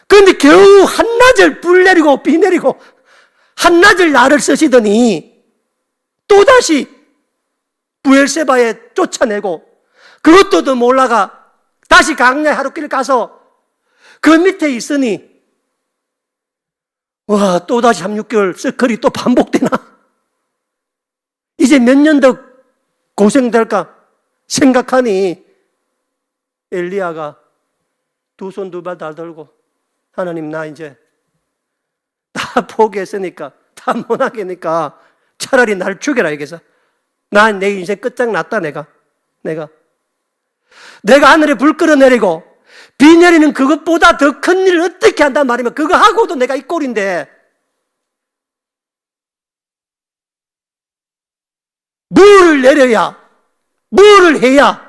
[SPEAKER 1] 그런데 겨우 한나절 불 내리고 비 내리고 한나절 나를 쓰시더니 또다시 부엘세바에 쫓아내고 그것도 더 몰라가 다시 강야의 하룻길 가서 그 밑에 있으니 와, 또다시 3, 6개월 서클이 또 반복되나? 이제 몇 년 더 고생될까 생각하니 엘리야가 두 손 두 발 다 들고 하나님 나 이제 다 포기했으니까 다 못하겠으니까 차라리 날 죽여라 이게서 나 내 인생 끝장났다 내가 하늘에 불 끌어내리고 비 내리는 그것보다 더 큰 일을 어떻게 한단 말이면 그거 하고도 내가 이 꼴인데 물을 내려야 물을 해야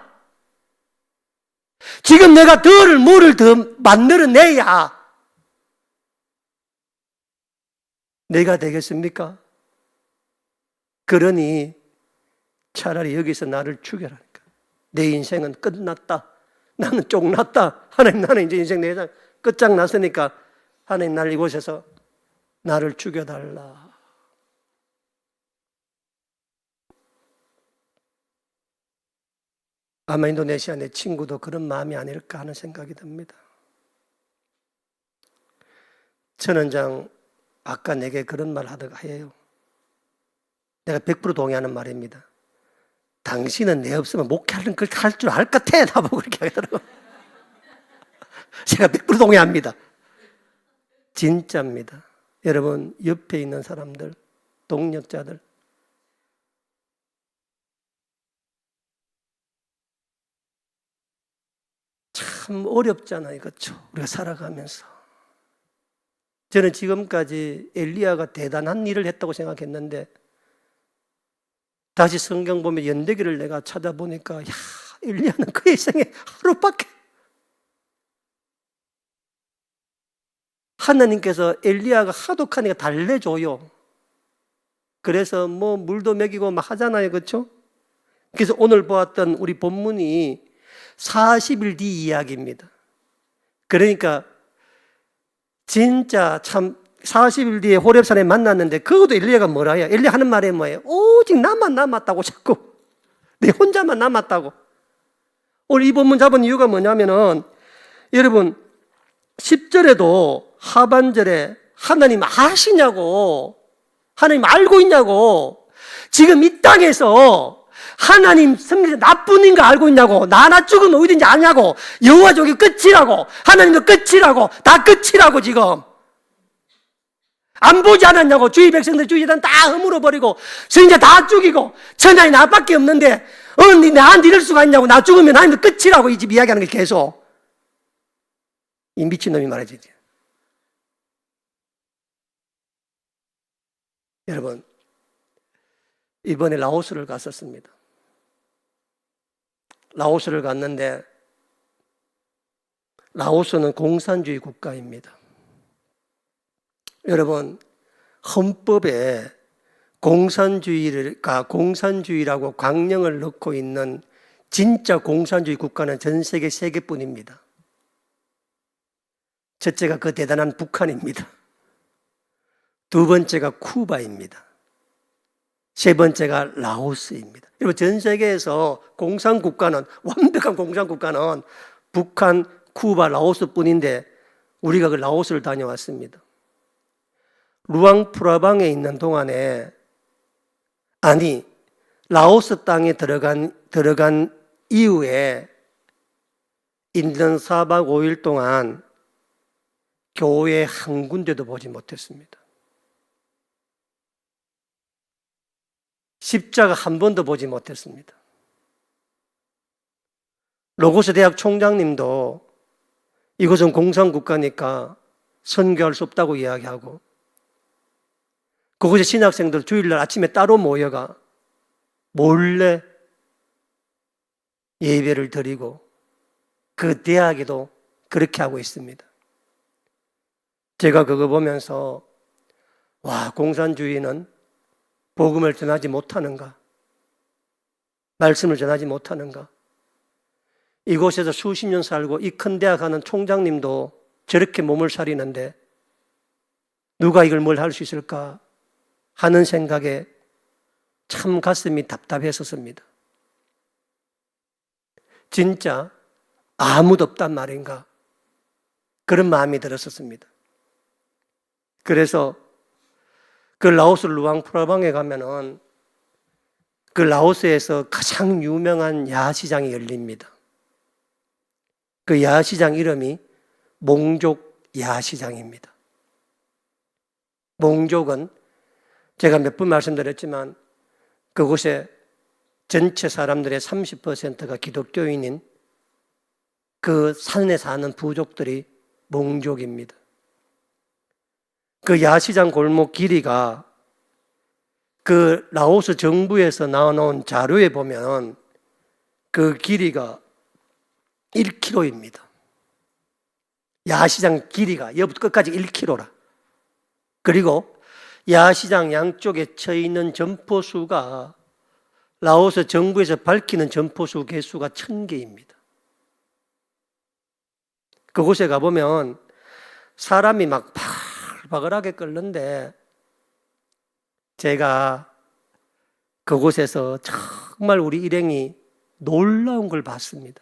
[SPEAKER 1] 지금 내가 물을 더 만들어내야 내가 되겠습니까? 그러니 차라리 여기서 나를 죽여라니까. 내 인생은 끝났다. 나는 쪽났다. 하나님 나는 이제 인생 내 끝장났으니까 하나님 날 이곳에서 나를 죽여달라. 아마 인도네시아 내 친구도 그런 마음이 아닐까 하는 생각이 듭니다. 천원장 아까 내게 그런 말 하다가 해요. 내가 100% 동의하는 말입니다. 당신은 내 없으면 목회하는 걸 할 줄 알 것 같아. 나보고 그렇게 하더라고요. 제가 100% 동의합니다. 진짜입니다. 여러분 옆에 있는 사람들, 동력자들 참 어렵잖아요. 그렇죠? 우리가 살아가면서. 저는 지금까지 엘리야가 대단한 일을 했다고 생각했는데 다시 성경 보면 연대기를 내가 찾아보니까 야, 엘리야는 그의 생에 하루밖에 하나님께서 엘리야가 하도 하니까 달래줘요. 그래서 뭐 물도 먹이고 막 하잖아요. 그렇죠? 그래서 오늘 보았던 우리 본문이 40일 뒤 이야기입니다. 그러니까 진짜 참 40일 뒤에 호렙산에 만났는데 그것도 엘리야가 뭐라 해요? 엘리야 하는 말이 뭐예요? 오직 나만 남았다고 자꾸 내 혼자만 남았다고. 오늘 이 본문 잡은 이유가 뭐냐면은 여러분 10절에도 하반절에 하나님 아시냐고 하나님 알고 있냐고 지금 이 땅에서 하나님 성경에 나쁜 인가 알고 있냐고 나나 죽으면 어디든지 아냐고 여호와 족이 끝이라고 하나님도 끝이라고 다 끝이라고 지금 안 보지 않았냐고 주위 백성들 주위 재단 다 허물어버리고 선지자 다 죽이고 천하에 나밖에 없는데 나한테 이럴 수가 있냐고 나 죽으면 하나님도 끝이라고 이 집 이야기하는 게 계속 이 미친놈이 말해주지. 여러분 이번에 라오스를 갔었습니다. 라오스를 갔는데 라오스는 공산주의 국가입니다. 여러분 헌법에 공산주의라고 광령을 넣고 있는 진짜 공산주의 국가는 전 세계 3개뿐입니다. 첫째가 그 대단한 북한입니다. 두 번째가 쿠바입니다. 세 번째가 라오스입니다. 여러분 전 세계에서 공산국가는 완벽한 공산국가는 북한, 쿠바, 라오스뿐인데 우리가 그 라오스를 다녀왔습니다. 루앙프라방에 있는 동안에 라오스 땅에 들어간 이후에 인전 4박 5일 동안 교회 한 군데도 보지 못했습니다. 십자가 한 번도 보지 못했습니다. 로고스 대학 총장님도 이것은 공산국가니까 선교할 수 없다고 이야기하고 그곳의 신학생들 주일날 아침에 따로 모여가 몰래 예배를 드리고 그 대학에도 그렇게 하고 있습니다. 제가 그거 보면서 와, 공산주의는 복음을 전하지 못하는가? 말씀을 전하지 못하는가? 이곳에서 수십 년 살고 이 큰 대학 하는 총장님도 저렇게 몸을 사리는데 누가 이걸 뭘 할 수 있을까 하는 생각에 참 가슴이 답답했었습니다. 진짜 아무도 없단 말인가 그런 마음이 들었었습니다. 그래서 그 라오스 루앙프라방에 가면은 그 라오스에서 가장 유명한 야시장이 열립니다. 그 야시장 이름이 몽족 야시장입니다. 몽족은 제가 몇 번 말씀드렸지만 그곳에 전체 사람들의 30%가 기독교인인 그 산에 사는 부족들이 몽족입니다. 그 야시장 골목 길이가 그 라오스 정부에서 나와놓은 자료에 보면 그 길이가 1km입니다. 야시장 길이가 여부터 끝까지 1km라. 그리고 야시장 양쪽에 쳐 있는 점포수가 라오스 정부에서 밝히는 점포수 개수가 1000개입니다. 그곳에 가보면 사람이 막 바글바글하게 끓는데 제가 그곳에서 정말 우리 일행이 놀라운 걸 봤습니다.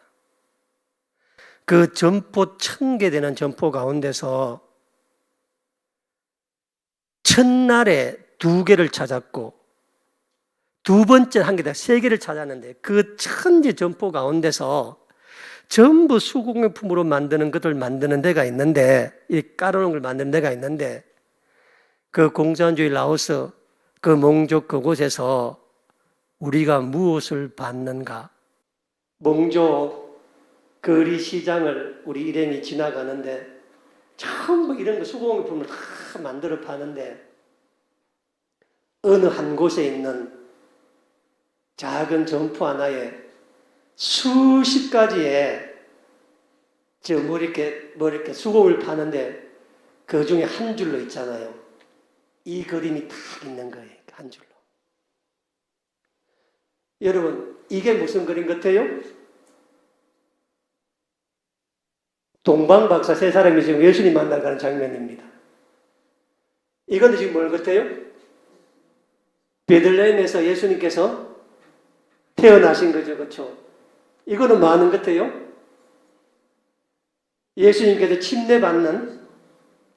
[SPEAKER 1] 그 점포 1000개 되는 점포 가운데서 첫날에 2개를 찾았고 두 번째 1개다 3개를 찾았는데 그 1000개 점포 가운데서 전부 수공예품으로 만드는 것을 만드는 데가 있는데 이 깔아놓은 걸 만드는 데가 있는데 그 공산주의 라오스 그 몽족 그곳에서 우리가 무엇을 받는가? 몽족 거리 시장을 우리 일행이 지나가는데 전부 이런 거 수공예품을 다 만들어 파는데 어느 한 곳에 있는 작은 점포 하나에 수십 가지의 이렇게 수공을 파는데 그 중에 한 줄로 있잖아요. 이 그림이 딱 있는 거예요. 한 줄로. 여러분, 이게 무슨 그림 같아요? 동방박사 3사람이 지금 예수님 만나러 가는 장면입니다. 이건 지금 뭘 같아요? 베들레헴에서 예수님께서 태어나신 거죠. 그렇죠? 이거는 뭐 하는 것 같아요? 예수님께서 침례받는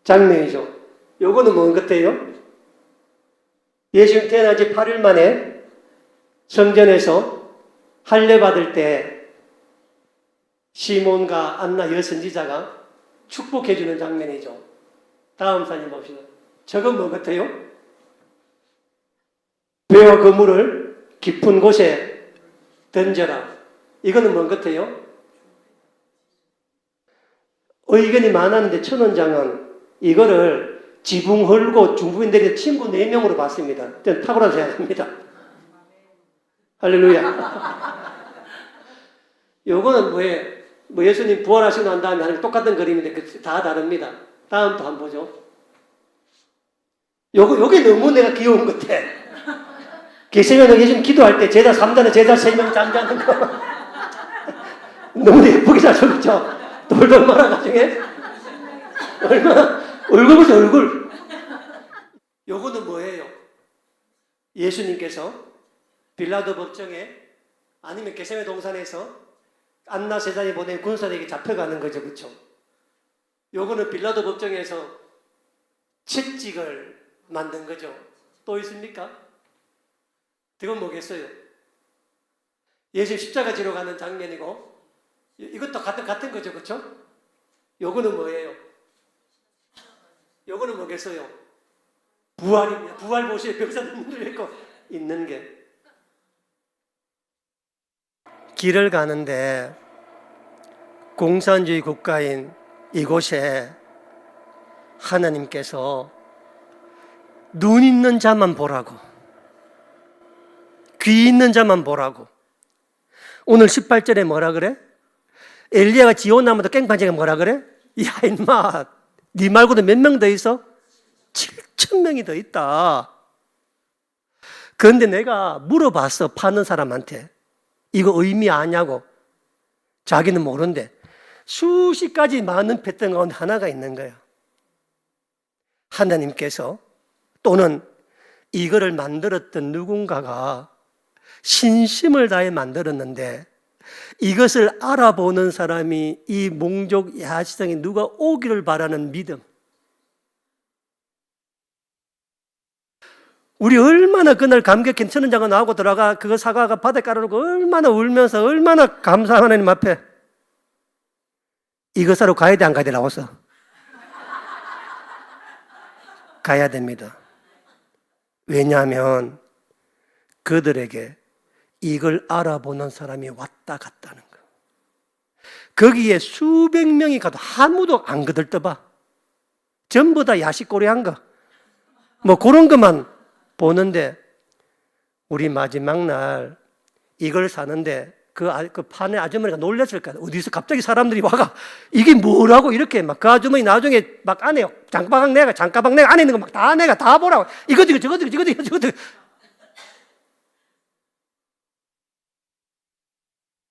[SPEAKER 1] 장면이죠. 요거는 뭔 것 같아요? 예수님 태어난 지 8일 만에 성전에서 할례 받을 때 시몬과 안나 여선지자가 축복해 주는 장면이죠. 다음 사진 봅시다. 저건 뭐 같아요? 배와 그물을 깊은 곳에 던져라. 이거는 뭔 같아요? 의견이 많았는데 천원장은 이거를 지붕 헐고 중부인들의 친구 4명으로 봤습니다. 저는 탁월하다고 생각합니다. 할렐루야. 요거는 뭐예요? 뭐 예수님 부활하시고 난 다음에 하는 똑같은 그림인데 다 다릅니다. 다음 또 한번 보죠. 요게 너무 내가 귀여운 것 같아. 겟세마네 예수님 기도할 때 제자 3단에 제자 3명 잠자는 거 너무 예쁘게 잘 적었죠. 돌돌 말아가지고 얼마나 얼굴 보세요. 얼굴. 요거는 뭐예요? 예수님께서 빌라도 법정에 아니면 겟세마네 동산에서 안나 세상에 보낸 군사들에게 잡혀가는 거죠. 그렇죠? 요거는 빌라도 법정에서 채찍을 만든 거죠. 또 있습니까? 이건 뭐겠어요? 예수 십자가 지러 가는 장면이고 이것도 같은 거죠. 그렇죠? 요거는 뭐예요? 요거는 뭐겠어요? 부활입니다. 부활 보시에 병사들 문을 읽고 있는 게 길을 가는데 공산주의 국가인 이곳에 하나님께서 눈 있는 자만 보라고, 귀 있는 자만 보라고. 오늘 18절에 뭐라 그래? 엘리야가 지온나무도 깽판지가 뭐라 그래? 야 인마 네 말고도 몇 명 더 있어? 7,000명이 더 있다. 그런데 내가 물어봤어. 파는 사람한테 이거 의미 아냐고. 자기는 모른대. 수십 가지 많은 패턴 가운데 하나가 있는 거예요. 하나님께서 또는 이거를 만들었던 누군가가 신심을 다해 만들었는데 이것을 알아보는 사람이 이 몽족 야시장에 누가 오기를 바라는 믿음. 우리 얼마나 그날 감격해 천은장가 나오고 들어가 그거 사과가 바닷가로 놓고 얼마나 울면서 얼마나 감사한 하나님 앞에 이거 사러 가야 돼 안 가야 돼 나와서 가야 됩니다. 왜냐하면 그들에게 이걸 알아보는 사람이 왔다 갔다는 거. 거기에 수백 명이 가도 아무도 안 거들떠봐. 전부 다 야식꼬리한 거. 뭐 그런 것만 보는데 우리 마지막 날 이걸 사는데 그 판에 아주머니가 놀랐을 거야. 어디서 갑자기 사람들이 와가 이게 뭐라고 이렇게 막 그 아주머니 나중에 막 안에 장가방 내가 안에 있는 거 막 다 내가 다 보라고 이거 저거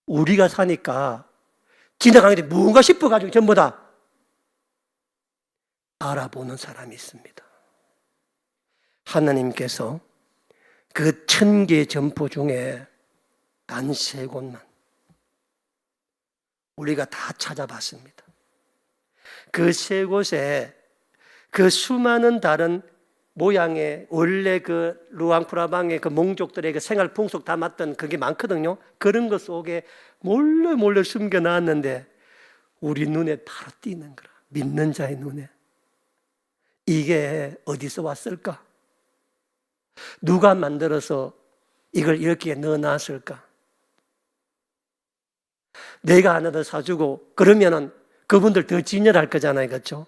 [SPEAKER 1] 우리가 사니까 지나가는데 뭔가 싶어가지고 전부 다 알아보는 사람이 있습니다. 하나님께서 그 1000개의 점포 중에 단 3곳만 우리가 다 찾아봤습니다. 그 3곳에 그 수많은 다른 모양의 원래 그 루앙프라방의 그 몽족들의 그 생활 풍속 담았던 그게 많거든요. 그런 것 속에 몰래 숨겨놨는데 우리 눈에 바로 띄는 거라. 믿는 자의 눈에. 이게 어디서 왔을까? 누가 만들어서 이걸 이렇게 넣어놨을까? 내가 하나 더 사주고 그러면은 그분들 더 진열할 거잖아요. 그렇죠?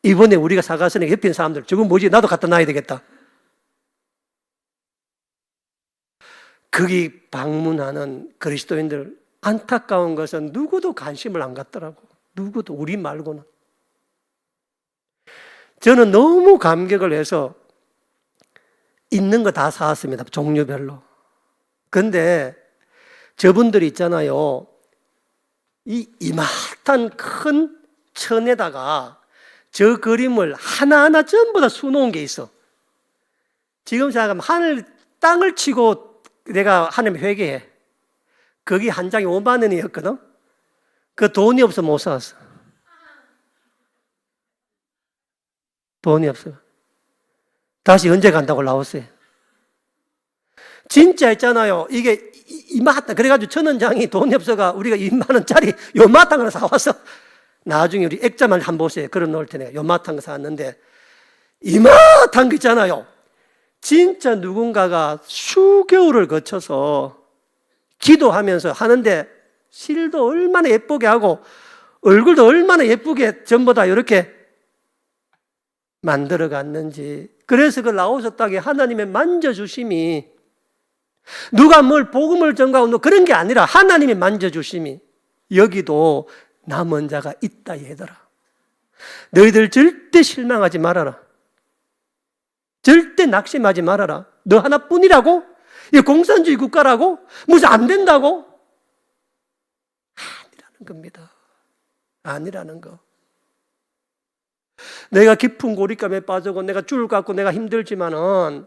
[SPEAKER 1] 이번에 우리가 사갔으니까 옆에 있는 사람들 저거 뭐지? 나도 갖다 놔야 되겠다. 거기 방문하는 그리스도인들 안타까운 것은 누구도 관심을 안 갖더라고. 누구도 우리 말고는. 저는 너무 감격을 해서 있는 거 다 사왔습니다. 종류별로. 근데 저분들이 있잖아요. 이 이마탄 큰 천에다가 저 그림을 하나하나 전부 다 수놓은 게 있어. 지금 생각하면 땅을 치고 내가 하나님 회개해. 거기 한 장이 5만 원이었거든. 그 돈이 없어 못 사왔어. 돈이 없어. 다시 언제 간다고 나왔어요. 진짜 있잖아요. 이게 이마땅. 그래가지고 1000원장이 돈이 없어가 우리가 2만 원짜리 요마땅 을 사왔어. 나중에 우리 액자만 한번 보세요. 걸어 놓을 테니까 요마땅 거 사왔는데 이마땅 거 있잖아요. 진짜 누군가가 수개월을 거쳐서 기도하면서 하는데 실도 얼마나 예쁘게 하고 얼굴도 얼마나 예쁘게 전부 다 이렇게 만들어 갔는지. 그래서 그 라오스 땅에 하나님의 만져주심이 누가 뭘 복음을 전가하고 그런 게 아니라 하나님의 만져주심이 여기도 남은 자가 있다 얘들아. 너희들 절대 실망하지 말아라. 절대 낙심하지 말아라. 너 하나뿐이라고? 이 공산주의 국가라고? 무슨 안 된다고? 아니라는 겁니다. 아니라는 거. 내가 깊은 고립감에 빠지고 내가 줄 갖고 내가 힘들지만은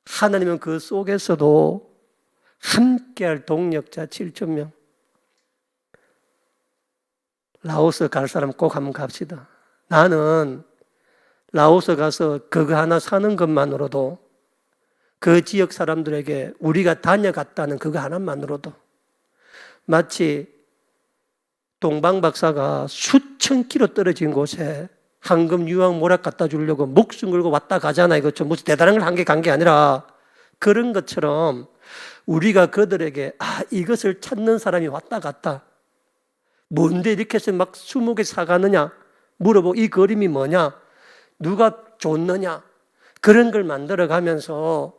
[SPEAKER 1] 하나님은 그 속에서도 함께할 동력자 7,000명. 라오스 갈 사람 꼭 한번 갑시다. 나는 라오스 가서 그거 하나 사는 것만으로도 그 지역 사람들에게 우리가 다녀갔다는 그거 하나만으로도 마치 동방 박사가 수천 킬로 떨어진 곳에 황금 유황 모락 갖다 주려고 목숨 걸고 왔다 가잖아요. 그렇죠? 무슨 대단한 걸 한 게 간 게 아니라 그런 것처럼 우리가 그들에게 이것을 찾는 사람이 왔다 갔다. 뭔데 이렇게 해서 막 20개 사가느냐 물어보고 이 그림이 뭐냐 누가 줬느냐 그런 걸 만들어 가면서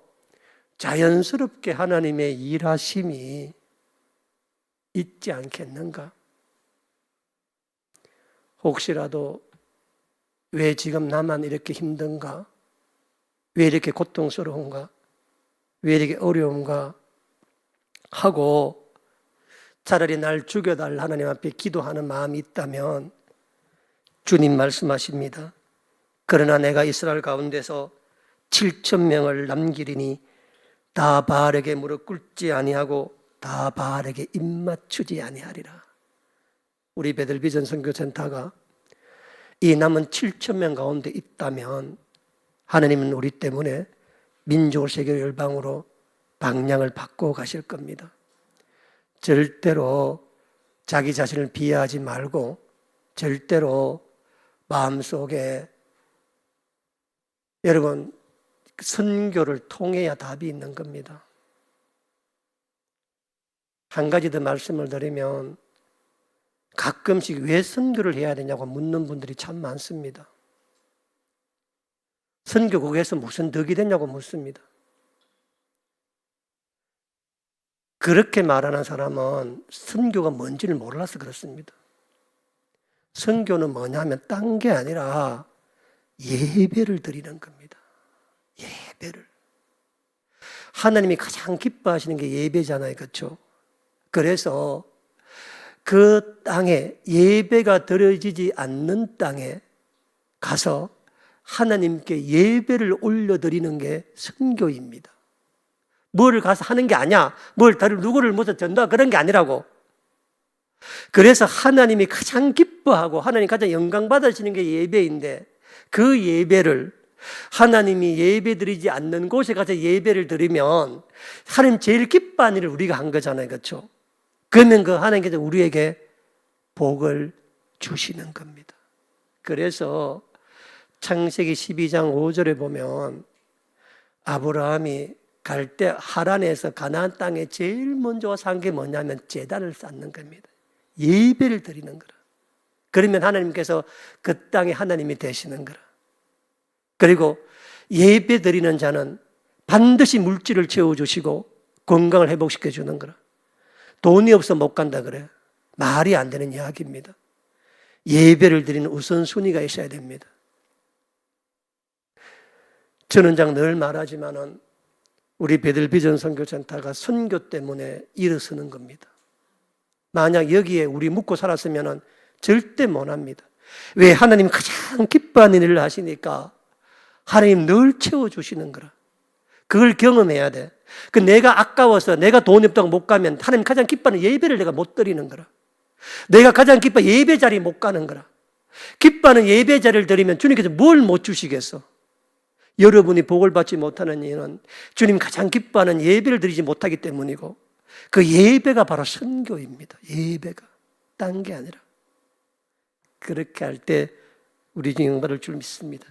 [SPEAKER 1] 자연스럽게 하나님의 일하심이 있지 않겠는가? 혹시라도 왜 지금 나만 이렇게 힘든가? 왜 이렇게 고통스러운가? 왜 이렇게 어려운가? 하고 차라리 날 죽여달라 하나님 앞에 기도하는 마음이 있다면 주님 말씀하십니다. 그러나 내가 이스라엘 가운데서 7,000명을 남기리니 다 바알에게 무릎 꿇지 아니하고 다 바알에게 입맞추지 아니하리라. 우리 베들비전 선교센터가 이 남은 7,000명 가운데 있다면 하나님은 우리 때문에 민족을 세계 열방으로 방향을 바꾸어 가실 겁니다. 절대로 자기 자신을 비하하지 말고 절대로 마음속에 여러분 선교를 통해야 답이 있는 겁니다. 한 가지 더 말씀을 드리면 가끔씩 왜 선교를 해야 되냐고 묻는 분들이 참 많습니다. 선교국에서 무슨 덕이 되냐고 묻습니다. 그렇게 말하는 사람은 선교가 뭔지를 몰라서 그렇습니다. 선교는 뭐냐면 딴 게 아니라 예배를 드리는 겁니다. 예배를. 하나님이 가장 기뻐하시는 게 예배잖아요. 그렇죠? 그래서 그 땅에 예배가 드려지지 않는 땅에 가서 하나님께 예배를 올려드리는 게 선교입니다. 뭘 가서 하는 게 아니야. 뭘 다른 누구를 모셔 전다 그런 게 아니라고. 그래서 하나님이 가장 기뻐하고 하나님 가장 영광 받으시는 게 예배인데 그 예배를 하나님이 예배 드리지 않는 곳에 가서 예배를 드리면 하나님 제일 기뻐하는 일을 우리가 한 거잖아요. 그렇죠? 그러면 그 하나님께서 우리에게 복을 주시는 겁니다. 그래서 창세기 12장 5절에 보면 아브라함이 갈 때 하란에서 가나안 땅에 제일 먼저 산 게 뭐냐면 제단을 쌓는 겁니다. 예배를 드리는 거라. 그러면 하나님께서 그 땅에 하나님이 되시는 거라. 그리고 예배 드리는 자는 반드시 물질을 채워주시고 건강을 회복시켜 주는 거라. 돈이 없어 못 간다 그래요. 말이 안 되는 이야기입니다. 예배를 드리는 우선순위가 있어야 됩니다. 저는 늘 말하지만은 우리 베들비전 선교센터가 선교 때문에 일어서는 겁니다. 만약 여기에 우리 묵고 살았으면 절대 못합니다. 왜? 하나님 가장 기뻐하는 일을 하시니까 하나님 늘 채워주시는 거라. 그걸 경험해야 돼. 내가 아까워서 내가 돈이 없다고 못 가면 하나님 가장 기뻐하는 예배를 내가 못 드리는 거라. 내가 가장 기뻐 예배 자리에 못 가는 거라. 기뻐하는 예배 자리를 드리면 주님께서 뭘 못 주시겠어? 여러분이 복을 받지 못하는 이유는 주님 가장 기뻐하는 예배를 드리지 못하기 때문이고 그 예배가 바로 선교입니다. 예배가 딴 게 아니라. 그렇게 할 때 우리 주님 받을 줄 믿습니다.